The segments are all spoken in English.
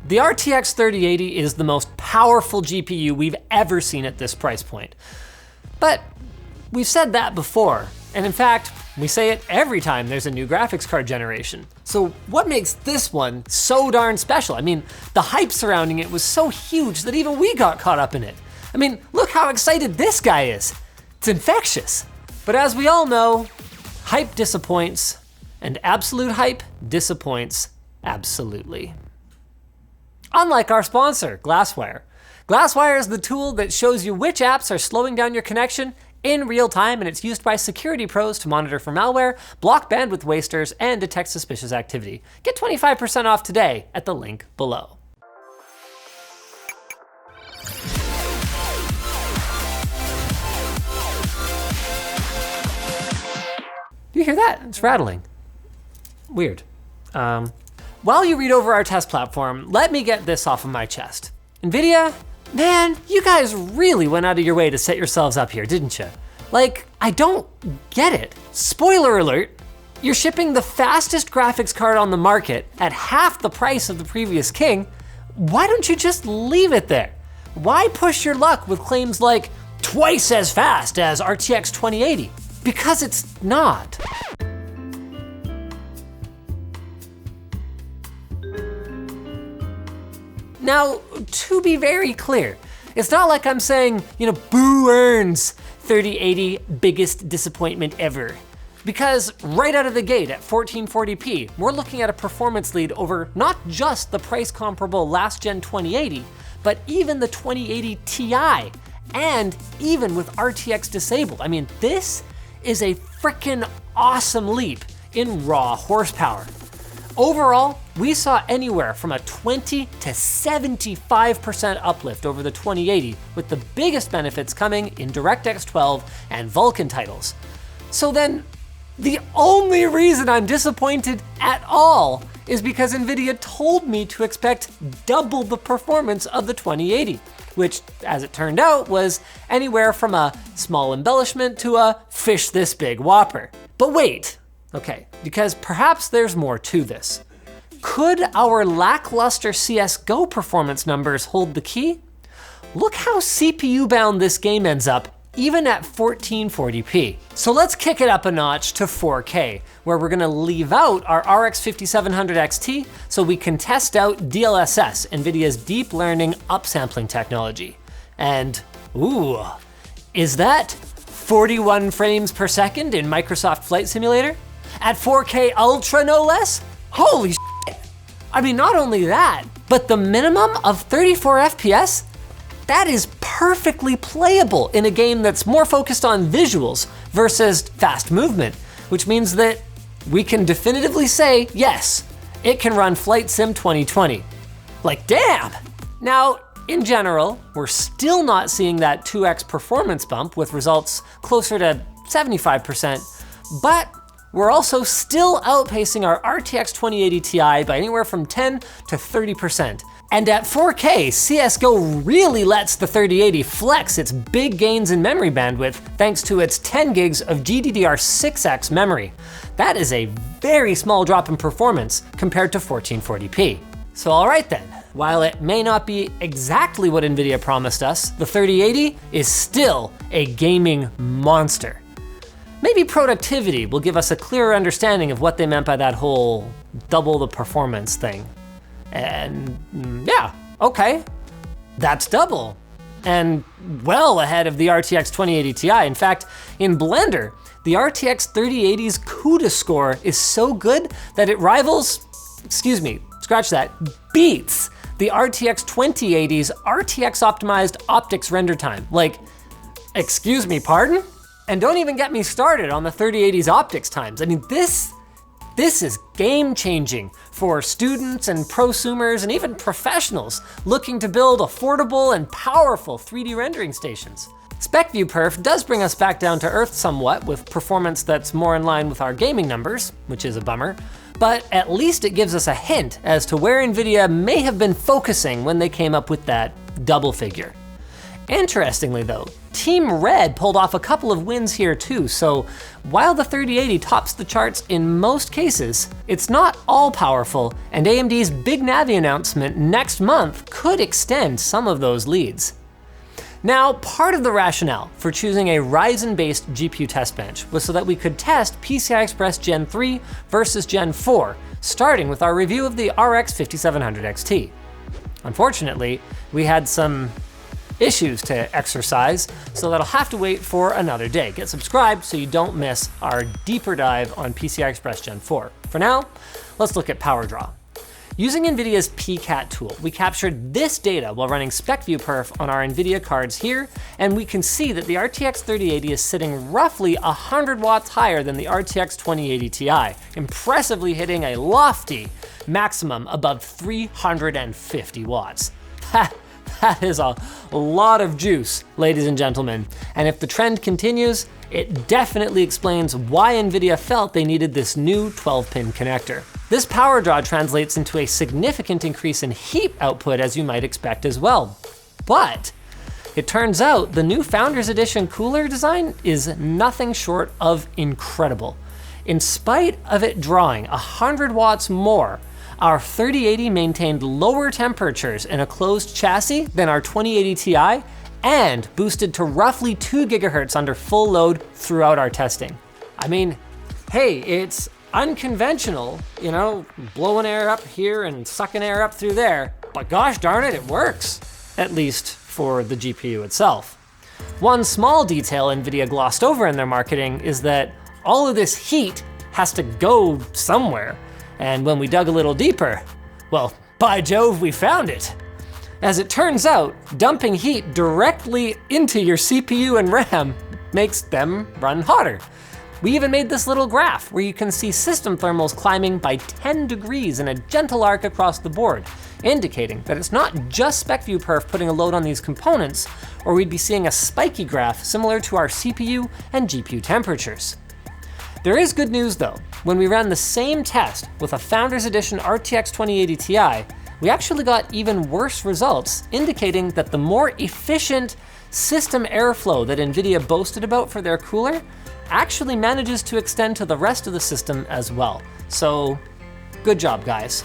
The RTX 3080 is the most powerful GPU we've ever seen at this price point. But we've said that before, and in fact, we say it every time there's a new graphics card generation. So what makes this one so darn special? I mean, the hype surrounding it was so huge that even we got caught up in it. I mean, look how excited this guy is. It's infectious. But as we all know, hype disappoints, and absolute hype disappoints absolutely. Unlike our sponsor, Glasswire. Glasswire is the tool that shows you which apps are slowing down your connection in real time, and it's used by security pros to monitor for malware, block bandwidth wasters, and detect suspicious activity. Get 25% off today at the link below. Do you hear that? It's rattling. Weird. While you read over our test platform, let me get this off of my chest. Nvidia, man, you guys really went out of your way to set yourselves up here, didn't you? Like, I don't get it. Spoiler alert, you're shipping the fastest graphics card on the market at half the price of the previous king. Why don't you just leave it there? Why push your luck with claims like twice as fast as RTX 2080? Because it's not. Now, to be very clear, it's not like I'm saying, boo earns 3080 biggest disappointment ever. Because right out of the gate at 1440p, we're looking at a performance lead over not just the price comparable last gen 2080, but even the 2080 Ti, and even with RTX disabled. I mean, this is a frickin' awesome leap in raw horsepower. Overall, we saw anywhere from a 20 to 75% uplift over the 2080, with the biggest benefits coming in DirectX 12 and Vulkan titles. So then, the only reason I'm disappointed at all is because Nvidia told me to expect double the performance of the 2080, which, as it turned out, was anywhere from a small embellishment to a fish this big whopper. But wait. Okay, because perhaps there's more to this. Could our lackluster CSGO performance numbers hold the key? Look how CPU bound this game ends up, even at 1440p. So let's kick it up a notch to 4K, where we're gonna leave out our RX 5700 XT so we can test out DLSS, Nvidia's deep learning upsampling technology. And, ooh, is that 41 frames per second in Microsoft Flight Simulator? At 4K Ultra, no less? Holy shit. I mean, not only that, but the minimum of 34 FPS? That is perfectly playable in a game that's more focused on visuals versus fast movement, which means that we can definitively say, yes, it can run Flight Sim 2020. Like, damn! Now, in general, we're still not seeing that 2x performance bump with results closer to 75%, but we're also still outpacing our RTX 2080 Ti by anywhere from 10 to 30%. And at 4K, CSGO really lets the 3080 flex its big gains in memory bandwidth thanks to its 10 gigs of GDDR6X memory. That is a very small drop in performance compared to 1440p. So all right then, while it may not be exactly what Nvidia promised us, the 3080 is still a gaming monster. Maybe productivity will give us a clearer understanding of what they meant by that whole double the performance thing. And yeah, okay, that's double. And well ahead of the RTX 2080 Ti. In fact, in Blender, the RTX 3080's CUDA score is so good that it rivals, beats the RTX 2080's RTX optimized optics render time. Like, excuse me, pardon? And don't even get me started on the 3080's optics times. I mean, this is game-changing for students and prosumers and even professionals looking to build affordable and powerful 3D rendering stations. SpecView Perf does bring us back down to earth somewhat with performance that's more in line with our gaming numbers, which is a bummer, but at least it gives us a hint as to where Nvidia may have been focusing when they came up with that double figure. Interestingly though, Team Red pulled off a couple of wins here too, so while the 3080 tops the charts in most cases, it's not all powerful, and AMD's Big Navi announcement next month could extend some of those leads. Now, part of the rationale for choosing a Ryzen-based GPU test bench was so that we could test PCI Express Gen 3 versus Gen 4, starting with our review of the RX 5700 XT. Unfortunately, we had some issues to exercise, so that'll have to wait for another day. Get subscribed so you don't miss our deeper dive on PCI Express Gen 4. For now, let's look at power draw. Using Nvidia's PCAT tool, we captured this data while running SpecView perf on our Nvidia cards here, and we can see that the RTX 3080 is sitting roughly 100 watts higher than the RTX 2080 Ti, impressively hitting a lofty maximum above 350 watts. That is a lot of juice, ladies and gentlemen, and if the trend continues, it definitely explains why Nvidia felt they needed this new 12-pin connector. This power draw translates into a significant increase in heat output, as you might expect as well. But it turns out the new Founders Edition cooler design is nothing short of incredible. In spite of it drawing 100 watts more, our 3080 maintained lower temperatures in a closed chassis than our 2080 Ti and boosted to roughly 2 gigahertz under full load throughout our testing. I mean, hey, it's unconventional, you know, blowing air up here and sucking air up through there, but gosh darn it, it works, at least for the GPU itself. One small detail Nvidia glossed over in their marketing is that all of this heat has to go somewhere. And when we dug a little deeper, well, by Jove, we found it. As it turns out, dumping heat directly into your CPU and RAM makes them run hotter. We even made this little graph where you can see system thermals climbing by 10 degrees in a gentle arc across the board, indicating that it's not just SpecView perf putting a load on these components, or we'd be seeing a spiky graph similar to our CPU and GPU temperatures. There is good news though. When we ran the same test with a Founders Edition RTX 2080 Ti, we actually got even worse results, indicating that the more efficient system airflow that Nvidia boasted about for their cooler actually manages to extend to the rest of the system as well. So, good job, guys.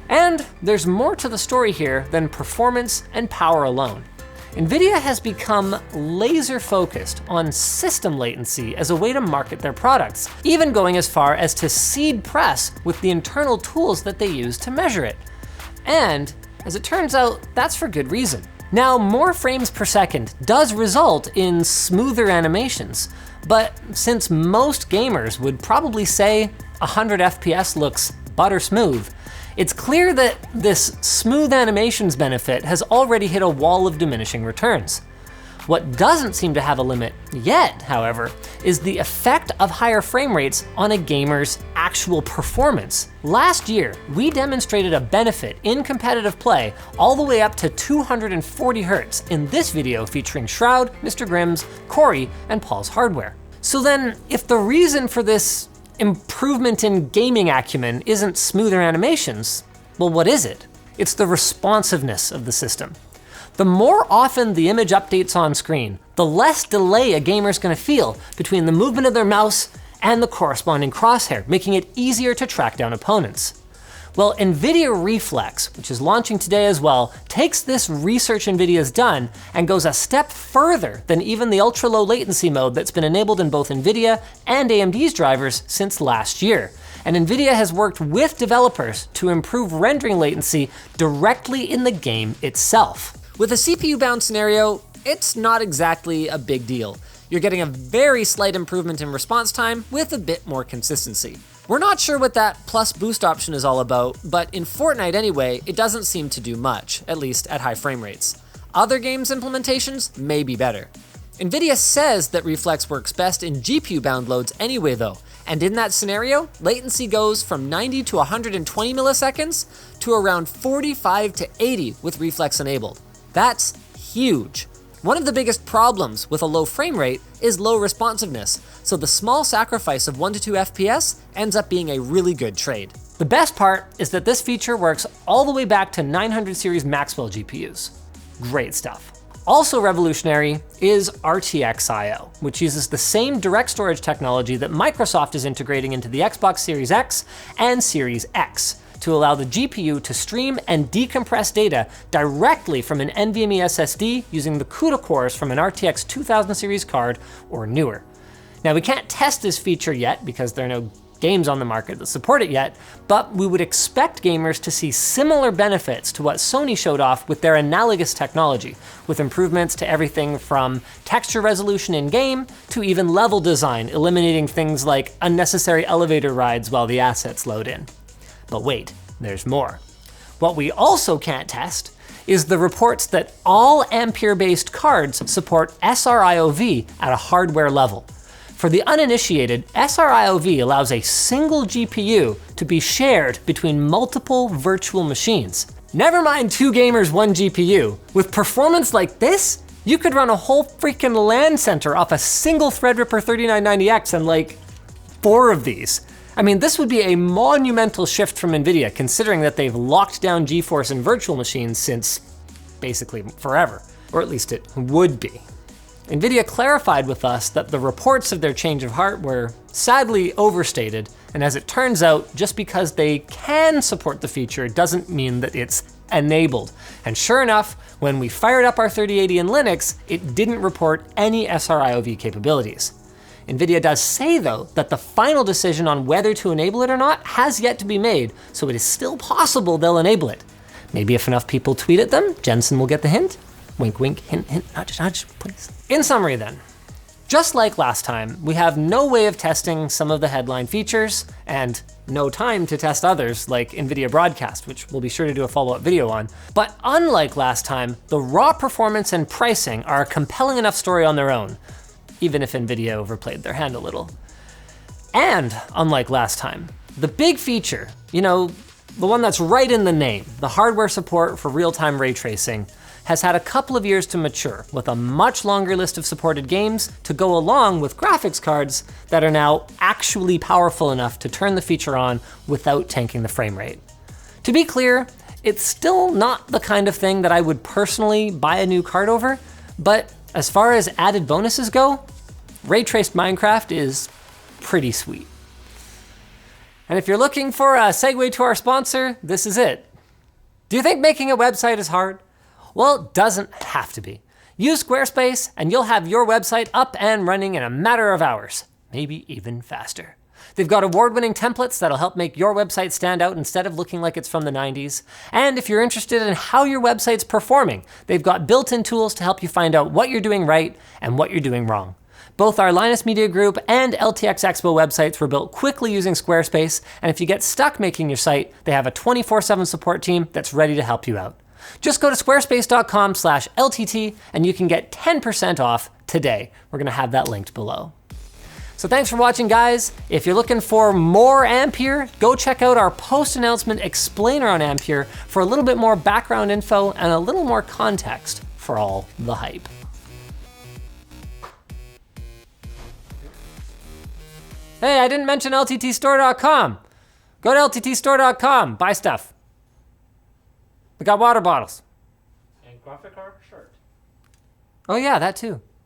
And there's more to the story here than performance and power alone. Nvidia has become laser focused on system latency as a way to market their products, even going as far as to seed press with the internal tools that they use to measure it. And as it turns out, that's for good reason. Now, more frames per second does result in smoother animations, but since most gamers would probably say 100 FPS looks butter smooth, it's clear that this smooth animations benefit has already hit a wall of diminishing returns. What doesn't seem to have a limit yet, however, is the effect of higher frame rates on a gamer's actual performance. Last year, we demonstrated a benefit in competitive play all the way up to 240 Hz in this video featuring Shroud, Mr. Grimm's, Corey, and Paul's Hardware. So then, if the reason for this improvement in gaming acumen isn't smoother animations, well, what is it? It's the responsiveness of the system. The more often the image updates on screen, the less delay a gamer's gonna feel between the movement of their mouse and the corresponding crosshair, making it easier to track down opponents. Well, Nvidia Reflex, which is launching today as well, takes this research Nvidia's done and goes a step further than even the ultra low latency mode that's been enabled in both Nvidia and AMD's drivers since last year. And Nvidia has worked with developers to improve rendering latency directly in the game itself. With a CPU-bound scenario, it's not exactly a big deal. You're getting a very slight improvement in response time with a bit more consistency. We're not sure what that plus boost option is all about, but in Fortnite anyway, it doesn't seem to do much, at least at high frame rates. Other games implementations may be better. Nvidia says that Reflex works best in GPU-bound loads anyway though, and in that scenario, latency goes from 90 to 120 milliseconds to around 45 to 80 with Reflex enabled. That's huge. One of the biggest problems with a low frame rate is low responsiveness, so the small sacrifice of 1 to 2 FPS ends up being a really good trade. The best part is that this feature works all the way back to 900 series Maxwell GPUs. Great stuff. Also revolutionary is RTX I/O, which uses the same direct storage technology that Microsoft is integrating into the Xbox Series X and Series X to allow the GPU to stream and decompress data directly from an NVMe SSD using the CUDA cores from an RTX 2000 series card or newer. Now we can't test this feature yet because there are no games on the market that support it yet, but we would expect gamers to see similar benefits to what Sony showed off with their analogous technology, with improvements to everything from texture resolution in game to even level design, eliminating things like unnecessary elevator rides while the assets load in. But wait, there's more. What we also can't test is the reports that all Ampere-based cards support SRIOV at a hardware level. For the uninitiated, SRIOV allows a single GPU to be shared between multiple virtual machines. Never mind 2 gamers, 1 GPU. With performance like this, you could run a whole freaking LAN center off a single Threadripper 3990X and like 4 of these. I mean, this would be a monumental shift from Nvidia, considering that they've locked down GeForce in virtual machines since basically forever, or at least it would be. Nvidia clarified with us that the reports of their change of heart were sadly overstated, and as it turns out, just because they can support the feature doesn't mean that it's enabled. And sure enough, when we fired up our 3080 in Linux, it didn't report any SRIOV capabilities. Nvidia does say though that the final decision on whether to enable it or not has yet to be made, so it is still possible they'll enable it. Maybe if enough people tweet at them, Jensen will get the hint. Wink, wink, hint, hint, nudge, nudge, please. In summary then, just like last time, we have no way of testing some of the headline features and no time to test others like Nvidia Broadcast, which we'll be sure to do a follow-up video on. But unlike last time, the raw performance and pricing are a compelling enough story on their own, even if Nvidia overplayed their hand a little. And unlike last time, the big feature, the one that's right in the name, the hardware support for real-time ray tracing, has had a couple of years to mature, with a much longer list of supported games to go along with graphics cards that are now actually powerful enough to turn the feature on without tanking the frame rate. To be clear, it's still not the kind of thing that I would personally buy a new card over, but as far as added bonuses go, ray traced Minecraft is pretty sweet. And if you're looking for a segue to our sponsor, this is it. Do you think making a website is hard? Well, it doesn't have to be. Use Squarespace and you'll have your website up and running in a matter of hours, maybe even faster. They've got award-winning templates that'll help make your website stand out instead of looking like it's from the 90s. And if you're interested in how your website's performing, they've got built-in tools to help you find out what you're doing right and what you're doing wrong. Both our Linus Media Group and LTX Expo websites were built quickly using Squarespace, and if you get stuck making your site, they have a 24/7 support team that's ready to help you out. Just go to squarespace.com/LTT and you can get 10% off today. We're gonna have that linked below. So thanks for watching, guys. If you're looking for more Ampere, go check out our post-announcement explainer on Ampere for a little bit more background info and a little more context for all the hype. Hey, I didn't mention LTTstore.com. Go to LTTstore.com, buy stuff. We got water bottles. And graphic card shirt. Oh yeah, that too.